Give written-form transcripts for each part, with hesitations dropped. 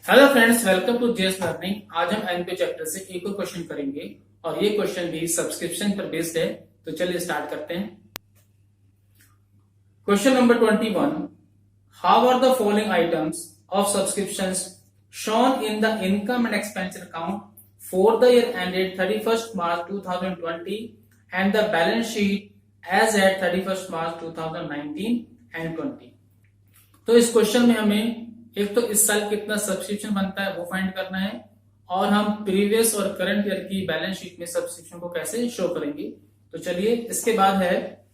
Hello friends, welcome to JS learning. आज हम NPA chapter से एक और क्वेश्चन करेंगे और ये क्वेश्चन भी सब्सक्रिप्शन पर बेस्ड है। तो चलिए स्टार्ट करते हैं। Question number 21। How are the following items of subscriptions shown in the income and expenditure account for the year ended 31st March 2020 and the balance sheet as at 31st March 2019 and 20। तो इस question में हमें एक तो इस साल कितना subscription बनता है वो फाइंड करना है, और हम प्रीवियस और करंट ईयर की बैलेंस शीट में सब्सक्रिप्शन को कैसे शो करेंगे। तो चलिए, इसके बाद है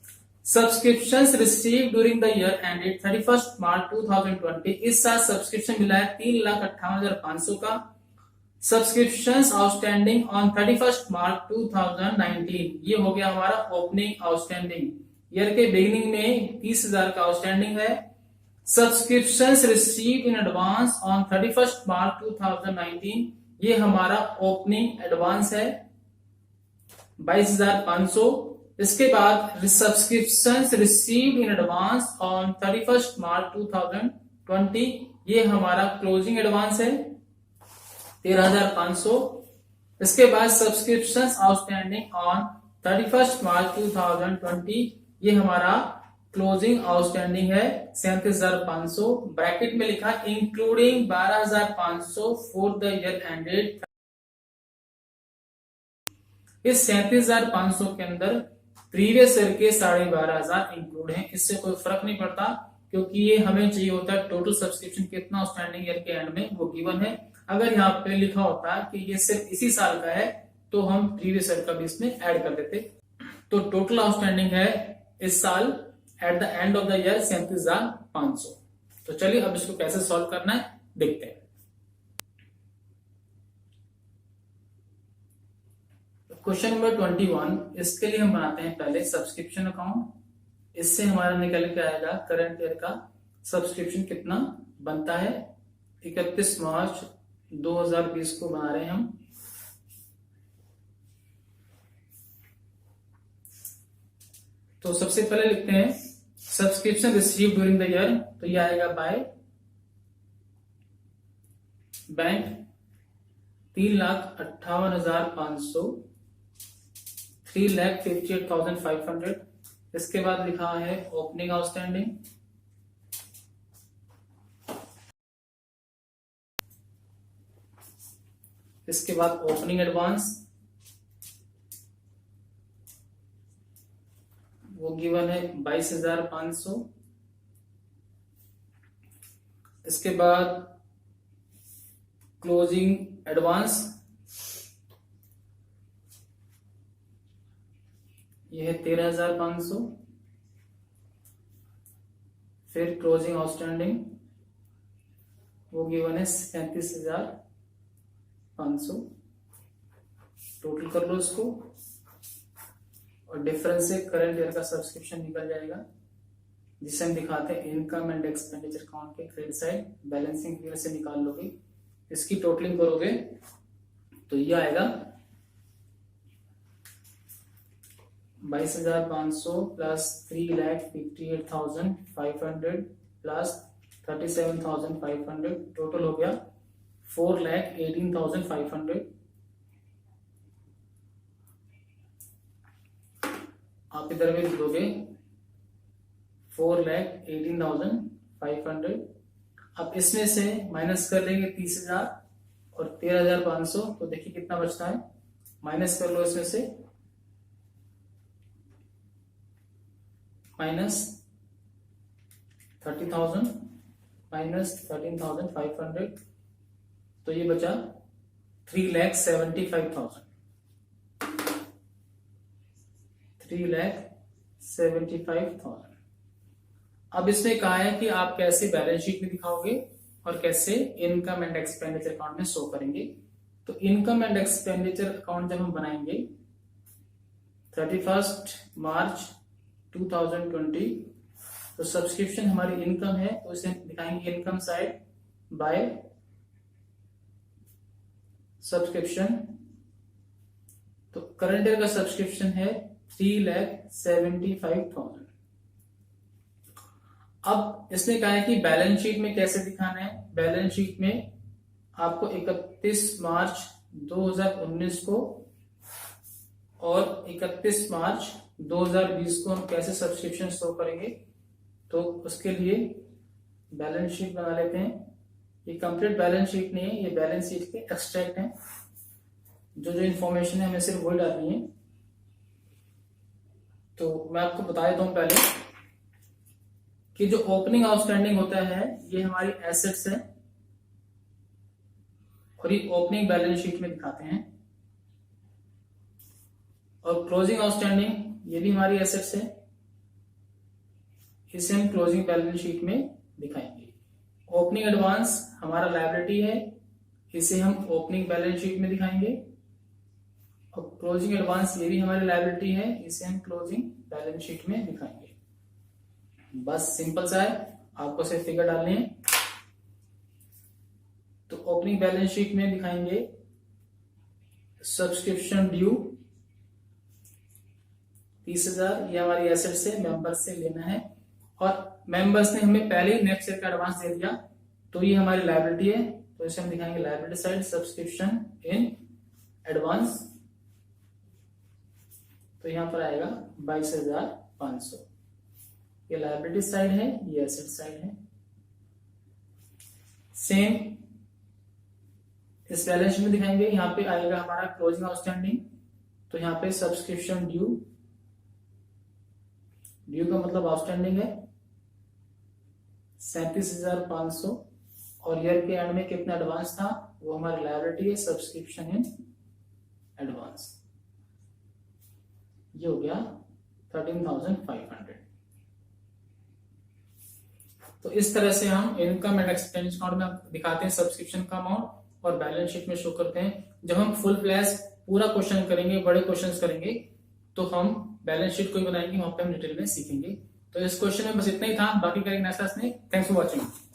subscriptions receive during the year ended 31st March 2020। इस साल सब्सक्रिप्शन मिला है 3,58,500 का। Subscriptions outstanding on 31st March 2019, ये हो गया हमारा ओपनिंग आउटस्टैंडिंग। ईयर के बिगिनिंग में 30,000 का आउटस्टैंडिंग है। Subscriptions receive in advance on 31st March 2019, ये हमारा ओपनिंग एडवांस है 22,500। इसके बाद subscriptions receive in advance on 31st March 2020, ये हमारा क्लोजिंग एडवांस है 13,500। इसके बाद subscriptions outstanding on 31st March 2020, ये हमारा क्लोजिंग आउटस्टैंडिंग है 37,500। ब्रैकेट में लिखा including 12,500 for the year ended. इस 37,500 के अंदर प्रीवियस ईयर के 12,500 इंक्लूड हैं। इससे कोई फर्क नहीं पड़ता, क्योंकि ये हमें चाहिए होता है टोटल सब्सक्रिप्शन कितना आउटस्टैंडिंग ईयर के एंड में, वो गिवन है। अगर यहाँ पे लिखा होता कि ये सिर्फ इसी साल का है तो हम प्रीवियस ईयर का भी इसमें ऐड कर देते। तो टोटल आउटस्टैंडिंग है इस साल at the end of the year 37,500। तो चलिए अब इसको कैसे सॉल्व करना है देखते हैं। क्वेश्चन नंबर 21, इसके लिए हम बनाते हैं पहले सब्सक्रिप्शन अकाउंट। इससे हमारा निकल के आएगा करंट ईयर का सब्सक्रिप्शन कितना बनता है। 31 मार्च 2020 को बना रहे हैं हम। तो सबसे पहले लिखते हैं subscription receive during the year, तो ये आएगा बाय बैंक 3,58,500, 3,58,500। इसके बाद लिखा है ओपनिंग आउटस्टैंडिंग, इसके बाद ओपनिंग एडवांस, वो गिवन है 22,500। इसके बाद क्लोजिंग एडवांस, ये है 13,500। फिर क्लोजिंग आउटस्टैंडिंग, वो गिवन है 37,500। टोटल कर लो इसको, और डिफरेंस से करंट ईयर का सब्सक्रिप्शन निकल जाएगा, जिसे हम दिखाते हैं इनकम एंड एक्सपेंडिचर अकाउंट के क्रेडिट साइड बैलेंसिंग फिगर से निकाल लोगे। इसकी टोटलिंग करोगे तो ये आएगा 22,500 प्लस 3,58,500 प्लस 37,500, टोटल हो गया 4,18,500। आप इधर भी लिख दोगे 4,18,500। अब इसमें से माइनस कर लेंगे 30,000 और 13,500, तो देखिए कितना बचता है। माइनस कर लो इसमें से माइनस 30,000 माइनस 13,500, तो ये बचा 3,75,000। 3,75,000। अब इसमें कहा है कि आप कैसे बैलेंस शीट में दिखाओगे और कैसे इनकम एंड एक्सपेंडिचर अकाउंट में शो करेंगे। तो इनकम एंड एक्सपेंडिचर अकाउंट जब हम बनाएंगे 31st March 2020, तो सब्सक्रिप्शन हमारी इनकम है, तो इसे दिखाएंगे इनकम साइड बाय सब्सक्रिप्शन। तो करंट ईयर का सब्सक्रिप्शन है 3,75,000। अब इसने कहा है कि बैलेंस शीट में कैसे दिखाना है। बैलेंस शीट में आपको 31 मार्च 2019 को और 31 मार्च 2020 को हम कैसे सब्सक्रिप्शन शो करेंगे, तो उसके लिए बैलेंस शीट बना लेते हैं। ये कंप्लीट बैलेंस शीट नहीं है, ये बैलेंस शीट के एक्सट्रैक्ट हैं। जो जो इंफॉर्मेशन है हमें सिर्फ वही डालनी है। तो मैं आपको बता देता हूं पहले कि जो ओपनिंग आउटस्टैंडिंग होता है ये हमारी एसेट्स है और ये ओपनिंग बैलेंस शीट में दिखाते हैं। और क्लोजिंग आउटस्टैंडिंग ये भी हमारी एसेट्स है, इसे हम क्लोजिंग बैलेंस शीट में दिखाएंगे। ओपनिंग एडवांस हमारा लायबिलिटी है, इसे हम ओपनिंग बैलेंस शीट में दिखाएंगे। और क्लोजिंग एडवांस ये भी हमारी लायबिलिटी है, इसे हम क्लोजिंग बैलेंस शीट में दिखाएंगे। बस सिंपल सा है, आपको सिर्फ फिगर डालने हैं। तो ओपनिंग बैलेंस शीट में दिखाएंगे सब्सक्रिप्शन ड्यू 30,000, ये हमारी एसेट से मेंबर्स से लेना है और मेंबर्स ने हमें पहले ही नेक्स्ट ईयर का एडवांस दे दिया, तो ये हमारी लायबिलिटी है। तो इसे हम दिखाएंगे liability side subscription in advance. तो यहां पर आएगा 22,500, ये लायबिलिटी साइड है, ये एसेट साइड है। सेम इस बैलेंस शीट में दिखाएंगे, यहाँ पे आएगा हमारा क्लोजिंग आउटस्टैंडिंग। तो यहाँ पे सब्सक्रिप्शन ड्यू, ड्यू का मतलब आउटस्टैंडिंग है 37,500 और ईयर के एंड में कितना एडवांस था वो हमारी लायबिलिटी है सब्सक्रिप्शन इन एडवांस। ये हो गया 13,500। तो इस तरह से हम इनकम एंड एक्सपेंस अकाउंट में दिखाते हैं सब्सक्रिप्शन का अमाउंट और बैलेंस शीट में शो करते हैं। जब हम फुल फ्लैश पूरा क्वेश्चन करेंगे, बड़े क्वेश्चंस करेंगे, तो हम बैलेंस शीट को ही बनाएंगे, वहां पे हम डिटेल में सीखेंगे। तो इस क्वेश्चन में बस इतना ही था, बाकी करेंगे नेक्स्ट क्लास में। Thanks for watching.